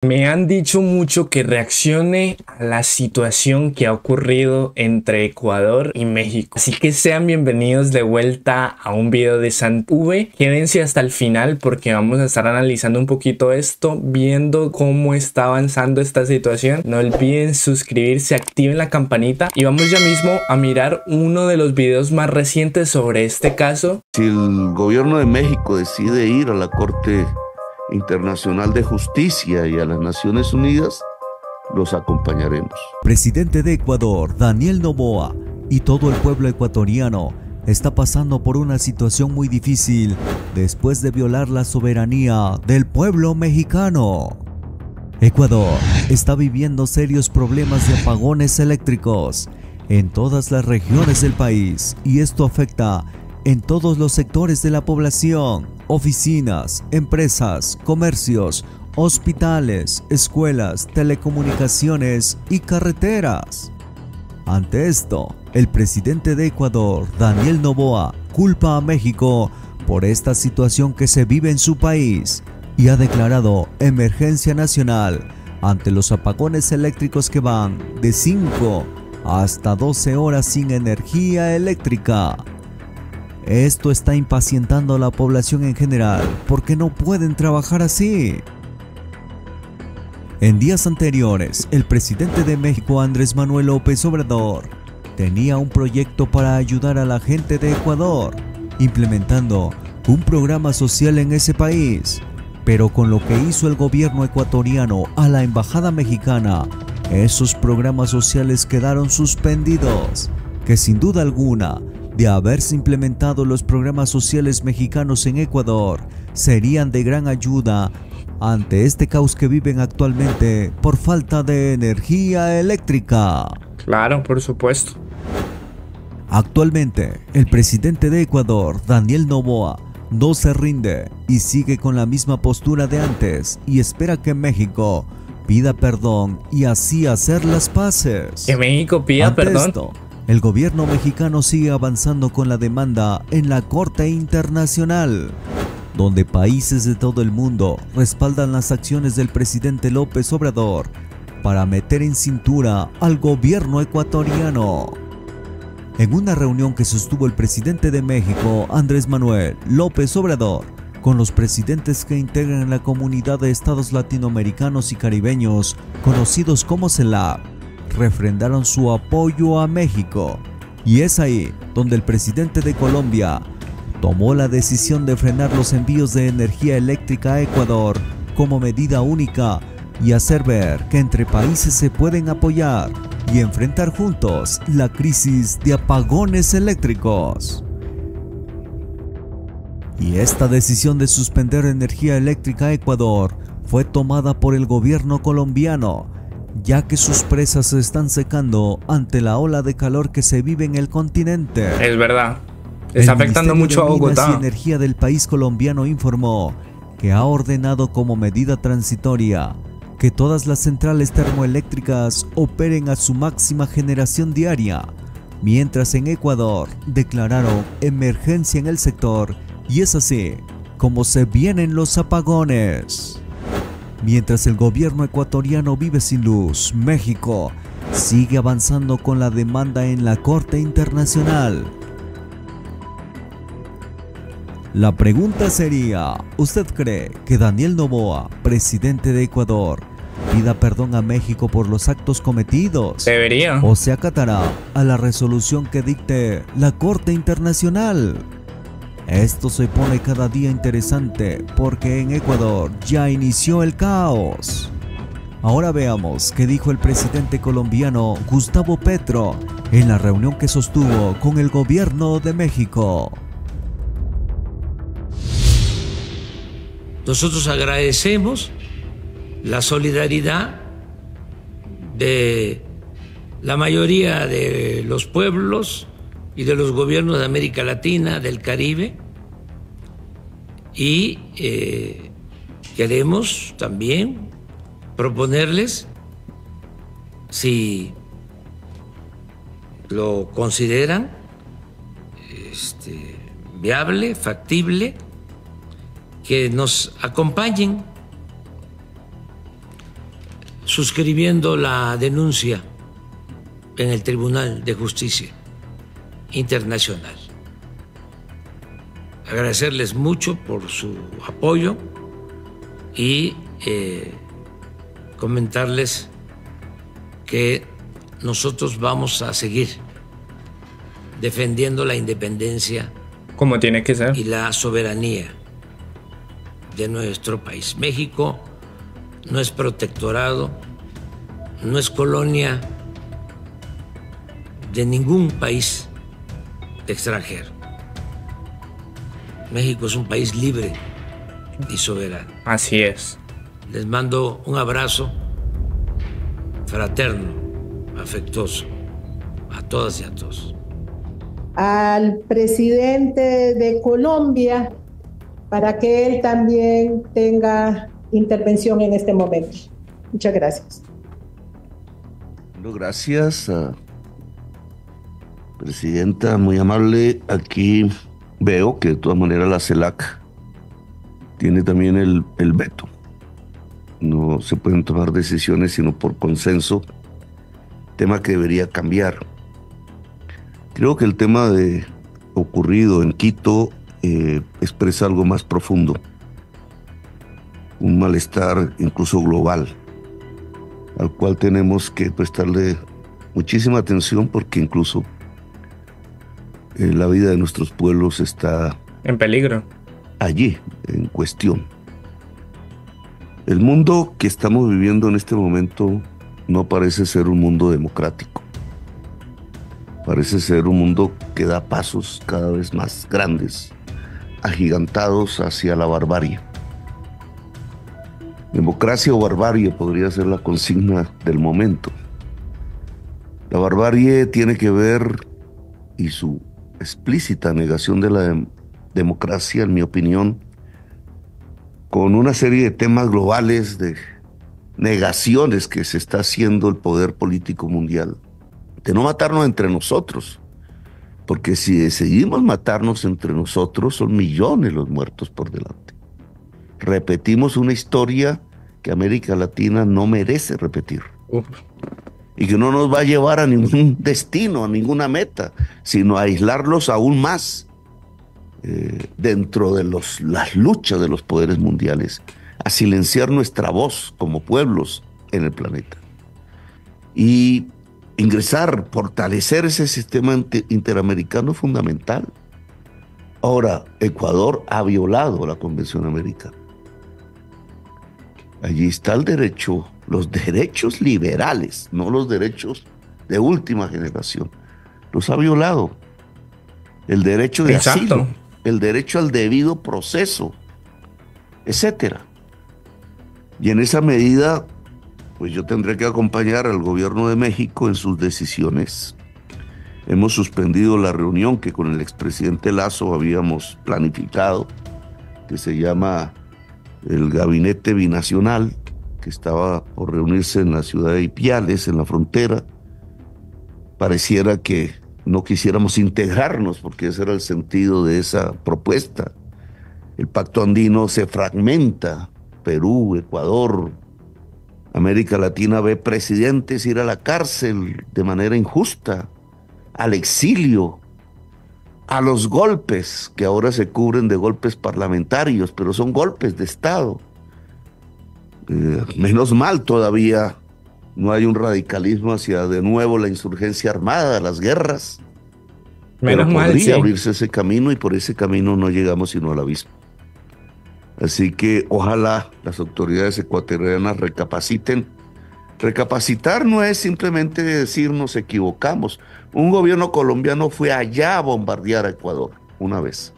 Me han dicho mucho que reaccione a la situación que ha ocurrido entre Ecuador y México. Así que sean bienvenidos de vuelta a un video de SantV. Quédense hasta el final porque vamos a estar analizando un poquito esto, viendo cómo está avanzando esta situación. No olviden suscribirse, activen la campanita y vamos ya mismo a mirar uno de los videos más recientes sobre este caso. Si el gobierno de México decide ir a la Corte Internacional de Justicia y a las Naciones Unidas, los acompañaremos. Presidente de Ecuador, Daniel Noboa, y todo el pueblo ecuatoriano está pasando por una situación muy difícil después de violar la soberanía del pueblo mexicano. Ecuador está viviendo serios problemas de apagones eléctricos en todas las regiones del país y esto afecta en todos los sectores de la población: oficinas, empresas, comercios, hospitales, escuelas, telecomunicaciones y carreteras. Ante esto, el presidente de Ecuador, Daniel Noboa, culpa a México por esta situación que se vive en su país y ha declarado emergencia nacional ante los apagones eléctricos que van de 5 hasta 12 horas sin energía eléctrica. Esto está impacientando a la población en general porque no pueden trabajar así. En días anteriores, el presidente de México, Andrés Manuel López Obrador, tenía un proyecto para ayudar a la gente de Ecuador, implementando un programa social en ese país. Pero con lo que hizo el gobierno ecuatoriano a la embajada mexicana, esos programas sociales quedaron suspendidos, que sin duda alguna, de haberse implementado los programas sociales mexicanos en Ecuador, serían de gran ayuda ante este caos que viven actualmente por falta de energía eléctrica. Claro, por supuesto. Actualmente, el presidente de Ecuador, Daniel Noboa, no se rinde y sigue con la misma postura de antes y espera que México pida perdón y así hacer las paces. Que México pida perdón. Esto, el gobierno mexicano sigue avanzando con la demanda en la Corte Internacional, donde países de todo el mundo respaldan las acciones del presidente López Obrador para meter en cintura al gobierno ecuatoriano. En una reunión que sostuvo el presidente de México, Andrés Manuel López Obrador, con los presidentes que integran la comunidad de estados latinoamericanos y caribeños, conocidos como CELAC, refrendaron su apoyo a México. Y es ahí donde el presidente de Colombia tomó la decisión de frenar los envíos de energía eléctrica a Ecuador como medida única y hacer ver que entre países se pueden apoyar y enfrentar juntos la crisis de apagones eléctricos. Y esta decisión de suspender energía eléctrica a Ecuador fue tomada por el gobierno colombiano, ya que sus presas se están secando ante la ola de calor que se vive en el continente. Es verdad. Está afectando mucho a Bogotá. El Ministerio de Minas y Energía del país colombiano informó que ha ordenado como medida transitoria que todas las centrales termoeléctricas operen a su máxima generación diaria, mientras en Ecuador declararon emergencia en el sector y es así como se vienen los apagones. Mientras el gobierno ecuatoriano vive sin luz, México sigue avanzando con la demanda en la Corte Internacional. La pregunta sería, ¿usted cree que Daniel Noboa, presidente de Ecuador, pida perdón a México por los actos cometidos? Debería. ¿O se acatará a la resolución que dicte la Corte Internacional? Esto se pone cada día interesante porque en Ecuador ya inició el caos. Ahora veamos qué dijo el presidente colombiano Gustavo Petro en la reunión que sostuvo con el gobierno de México. Nosotros agradecemos la solidaridad de la mayoría de los pueblos y de los gobiernos de América Latina, del Caribe, y queremos también proponerles, si lo consideran viable, factible, que nos acompañen suscribiendo la denuncia en el Tribunal de Justicia Internacional. Agradecerles mucho por su apoyo y comentarles que nosotros vamos a seguir defendiendo la independencia como tiene que ser y la soberanía de nuestro país. México no es protectorado, no es colonia de ningún país extranjero. México es un país libre y soberano. Así es. Les mando un abrazo fraterno, afectuoso, a todas y a todos. Al presidente de Colombia para que él también tenga intervención en este momento. Muchas gracias. Bueno, gracias, presidenta, muy amable. Aquí veo que de todas maneras la CELAC tiene también el veto. No se pueden tomar decisiones sino por consenso, tema que debería cambiar. Creo que el tema de ocurrido en Quito expresa algo más profundo, un malestar incluso global, al cual tenemos que prestarle muchísima atención porque incluso la vida de nuestros pueblos está en peligro, allí, en cuestión. El mundo que estamos viviendo en este momento no parece ser un mundo democrático. Parece ser un mundo que da pasos cada vez más grandes, agigantados hacia la barbarie. Democracia o barbarie podría ser la consigna del momento. La barbarie tiene que ver, y su explícita negación de la democracia, en mi opinión, con una serie de temas globales, de negaciones que se está haciendo el poder político mundial, de no matarnos entre nosotros, porque si decidimos matarnos entre nosotros, son millones los muertos por delante. Repetimos una historia que América Latina no merece repetir. Y que no nos va a llevar a ningún destino, a ninguna meta, sino a aislarlos aún más dentro de las luchas de los poderes mundiales, a silenciar nuestra voz como pueblos en el planeta. Y ingresar, fortalecer ese sistema interamericano es fundamental. Ahora, Ecuador ha violado la Convención Americana. Allí está el derecho, los derechos liberales, no los derechos de última generación. Los ha violado. El derecho de asilo, el derecho al debido proceso, etcétera. Y en esa medida, pues yo tendré que acompañar al gobierno de México en sus decisiones. Hemos suspendido la reunión que con el expresidente Lazo habíamos planificado, que se llama el Gabinete Binacional, que estaba por reunirse en la ciudad de Ipiales, en la frontera. Pareciera que no quisiéramos integrarnos, porque ese era el sentido de esa propuesta. El pacto andino se fragmenta. Perú, Ecuador, América Latina ve presidentes ir a la cárcel de manera injusta, al exilio, a los golpes, que ahora se cubren de golpes parlamentarios, pero son golpes de Estado. Menos mal todavía no hay un radicalismo hacia de nuevo la insurgencia armada, las guerras. Menos pero podría mal, sí, abrirse ese camino, y por ese camino no llegamos sino al abismo. Así que ojalá las autoridades ecuatorianas recapaciten. Recapacitar no es simplemente decir nos equivocamos. Un gobierno colombiano fue allá a bombardear a Ecuador una vez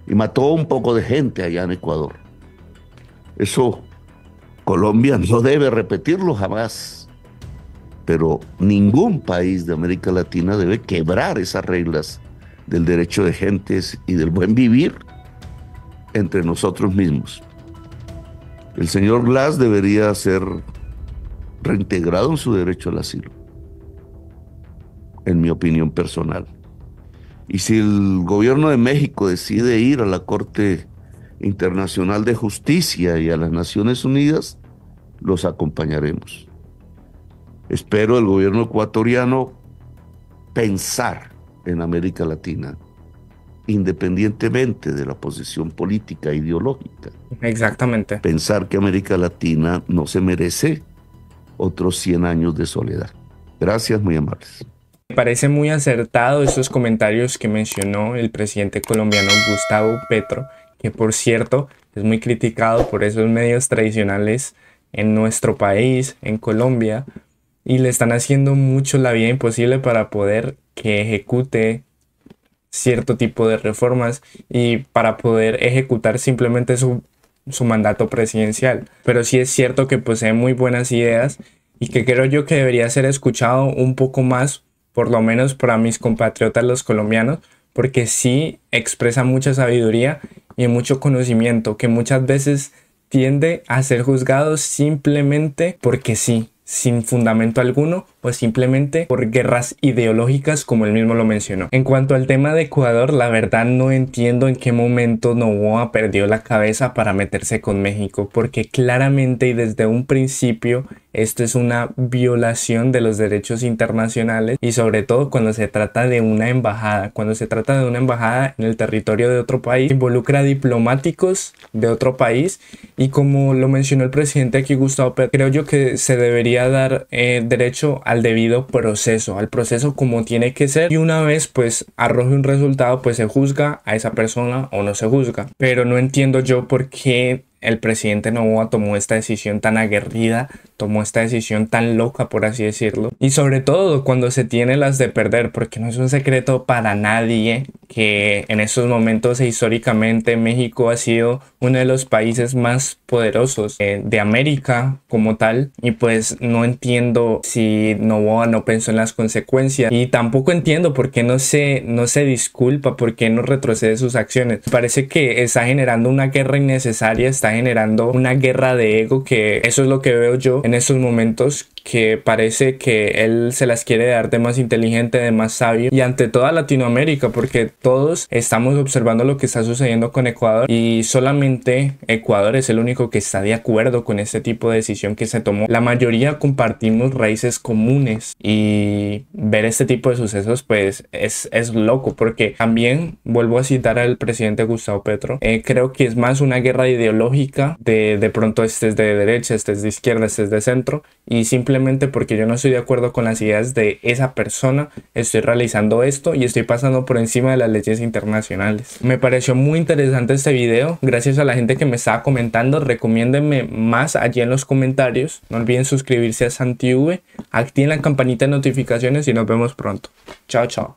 y mató un poco de gente allá en Ecuador. Eso Colombia no debe repetirlo jamás. Pero ningún país de América Latina debe quebrar esas reglas del derecho de gentes y del buen vivir entre nosotros mismos. El señor Glass debería ser reintegrado en su derecho al asilo, en mi opinión personal. Y si el gobierno de México decide ir a la Corte Internacional de Justicia y a las Naciones Unidas, los acompañaremos. Espero el gobierno ecuatoriano pensar en América Latina, independientemente de la posición política e ideológica. Exactamente. Pensar que América Latina no se merece otros 100 años de soledad. Gracias, muy amables. Me parece muy acertado estos comentarios que mencionó el presidente colombiano Gustavo Petro, que por cierto es muy criticado por esos medios tradicionales en nuestro país, en Colombia, y le están haciendo mucho la vida imposible para poder que ejecute cierto tipo de reformas y para poder ejecutar simplemente su mandato presidencial. Pero sí es cierto que posee muy buenas ideas y que creo yo que debería ser escuchado un poco más, por lo menos para mis compatriotas los colombianos, porque sí expresa mucha sabiduría y mucho conocimiento que muchas veces tiende a ser juzgado simplemente porque sí, sin fundamento alguno o simplemente por guerras ideológicas, como él mismo lo mencionó. En cuanto al tema de Ecuador, la verdad no entiendo en qué momento Noboa perdió la cabeza para meterse con México, porque claramente y desde un principio esto es una violación de los derechos internacionales, y sobre todo cuando se trata de una embajada. Cuando se trata de una embajada en el territorio de otro país, involucra diplomáticos de otro país, y como lo mencionó el presidente aquí, Gustavo Petro, creo yo que se debería dar derecho al debido proceso, al proceso como tiene que ser, y una vez pues arroje un resultado, pues se juzga a esa persona o no se juzga. Pero no entiendo yo por qué el presidente Noboa tomó esta decisión tan aguerrida, tomó esta decisión tan loca, por así decirlo, y sobre todo cuando se tiene las de perder, porque no es un secreto para nadie que en estos momentos históricamente México ha sido uno de los países más poderosos de América como tal, y pues no entiendo si Noboa no pensó en las consecuencias, y tampoco entiendo por qué no se disculpa, por qué no retrocede sus acciones. Parece que está generando una guerra innecesaria, está generando una guerra de ego, que eso es lo que veo yo en estos momentos, que parece que él se las quiere dar de más inteligente, de más sabio, y ante toda Latinoamérica, porque todos estamos observando lo que está sucediendo con Ecuador, y solamente Ecuador es el único que está de acuerdo con este tipo de decisión que se tomó. La mayoría compartimos raíces comunes, y ver este tipo de sucesos pues es loco, porque también vuelvo a citar al presidente Gustavo Petro, creo que es más una guerra ideológica, de pronto estés de derecha, estés de izquierda, estés de centro, y simplemente porque yo no estoy de acuerdo con las ideas de esa persona, estoy realizando esto y estoy pasando por encima de las leyes internacionales. Me pareció muy interesante este video, gracias a la gente que me estaba comentando. Recomiéndenme más allí en los comentarios, no olviden suscribirse a SantiV, activen la campanita de notificaciones y nos vemos pronto. Chao, chao.